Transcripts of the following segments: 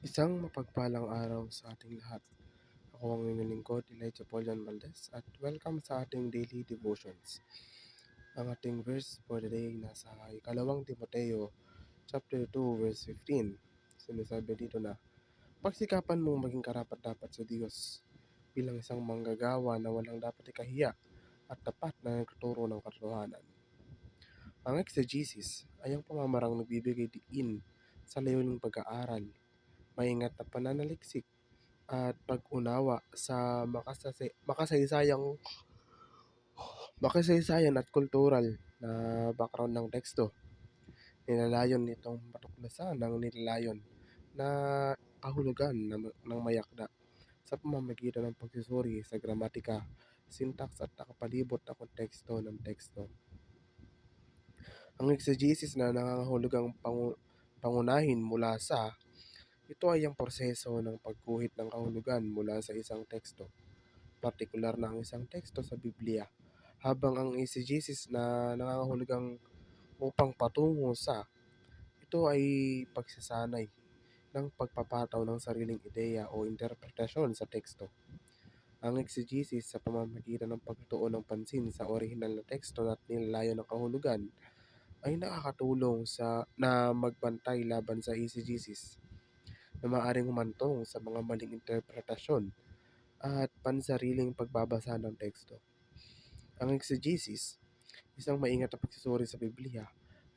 Isang mapagpalang araw sa ating lahat. Ako ang inyong lingkod, Elijah Polian Valdez, at welcome sa ating daily devotions. Ang ating verse for the day nasa ikalawang Timoteo chapter 2 verse 15. Sinasabi dito na, pagsikapan mong maging karapat-dapat sa Diyos bilang isang manggagawa na walang dapat ikahiya at tapat na nagtuturo ng katotohanan. Ang exegesis ay ang pamamarang nagbibigay diin sa layuning pag-aaral, maingat na pananaliksik at pag-unawa sa makasaysayan at kultural na background ng teksto. Nilalayon nitong matuklasan ang nilalayon na kahulugan ng mayakda sa pamamagitan ng pagsusuri sa gramatika, syntax at nakapalibot na konteksto ng teksto. Ang exegesis na nangangahulugang pangunahin mula sa ito ay ang proseso ng pagguhit ng kahulugan mula sa isang teksto, partikular na ang isang teksto sa Biblia, habang ang exegesis na nangangahulugang upang patungo sa ito ay pagsasanay ng pagpapataw ng sariling ideya o interpretasyon sa teksto. Ang exegesis sa pamamagitan ng pagtuon ng pansin sa orihinal na teksto at nilalayon ng kahulugan ay nakakatulong na magbantay laban sa exegesis na maaaring humantong sa mga maling interpretasyon at pansariling pagbabasa ng teksto. Ang exegesis, isang maingat na pagsusuri sa Biblia,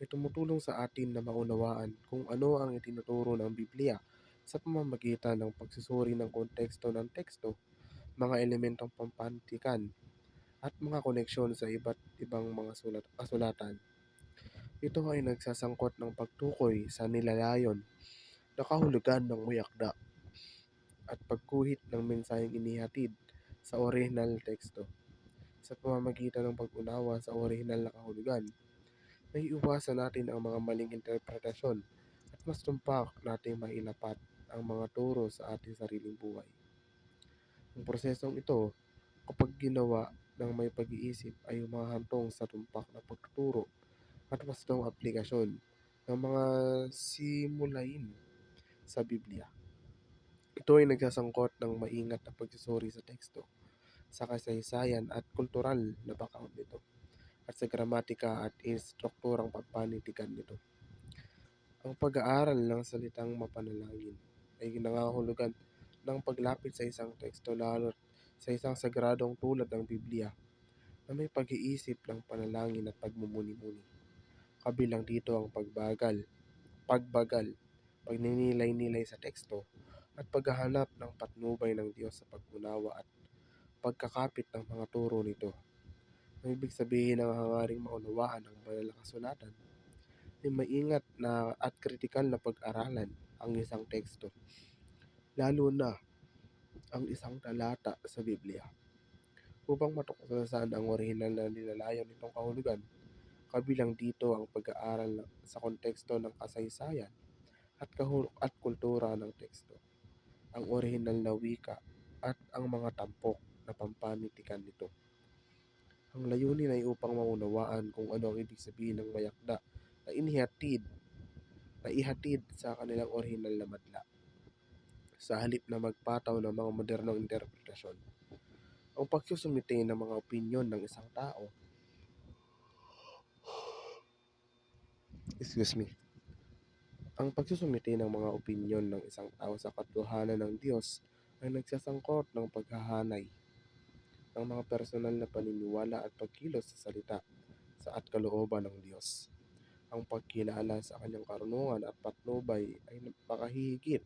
ay tumutulong sa atin na maunawaan kung ano ang itinuturo ng Biblia sa pamamagitan ng pagsusuri ng konteksto ng teksto, mga elementong pampanitikan, at mga koneksyon sa iba't ibang mga kasulatan. Ito ay nagsasangkot ng pagtukoy sa nilalayon na kahulugan ng mayakda at pagguhit ng mensaheng inihatid sa orihinal na teksto. Sa pamamagitan ng pag-unawa sa orihinal na kahulugan, naiiwasan natin ang mga maling interpretasyon at mas tumpak natin mailapat ang mga turo sa ating sariling buhay. Ang prosesong ito, kapag ginawa ng may pag-iisip, ay humahantong sa tumpak na pagtuturo at wastong aplikasyon ng mga simulain sa Biblia. Ito ay nagsasangkot ng maingat na pagsusuri sa teksto, sa kasaysayan at kultural na background nito, at sa gramatika at instrukturang pagpanitikan nito. Ang pag-aaral ng salitang mapanalangin ay nangangahulugan ng paglapit sa isang teksto, lalo sa isang sagradong tulad ng Biblia na may pag-iisip ng panalangin at pagmumuni-muni. Kabilang dito ang pagbagal, pagninilay-nilay sa teksto, at paghahanap ng patnubay ng Diyos sa pag-unawa at pagkakapit ng mga turo nito. Ang ibig sabihin ng hangaring maunawaan ang banal na kasulatan ay maingat na at kritikal na pag-aralan ang isang teksto, lalo na ang isang talata sa Biblia, upang matuklasan ang orihinal na nilalayon nitong kahulugan. Kabilang dito ang pag-aaral sa konteksto ng kasaysayan at kultura ng teksto, ang orihinal na wika, at ang mga tampok na pampanitikan nito. Ang layunin ay upang maunawaan kung ano ang ibig sabihin ng mayakda na ihatid sa kanilang orihinal na madla, sa halip na magpataw ng mga modernong interpretasyon. Ang pagsusumite ng mga opinyon ng isang tao Ang pagsusumite ng mga opinyon ng isang tao sa katotohanan ng Diyos ay nagsasangkot ng paghahanay ng mga personal na paniniwala at pagkilos sa salita at kalooban ng Diyos. Ang pagkilala sa kanyang karunungan at patnubay ay napakahigit.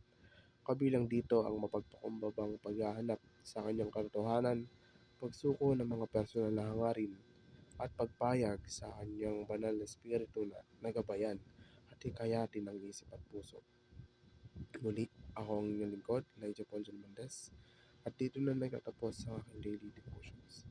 Kabilang dito ang mapagpakumbabang paghahanap sa kanyang katotohanan, pagsuko ng mga personal na hangarin, at pagpayag sa kanyang banal na espiritu na nagabayan at hikayatin ng isip at puso. Muli, ako ang inyong lingkod, Elijah Polian Valdez, at dito na nagtatapos ang aking daily devotions.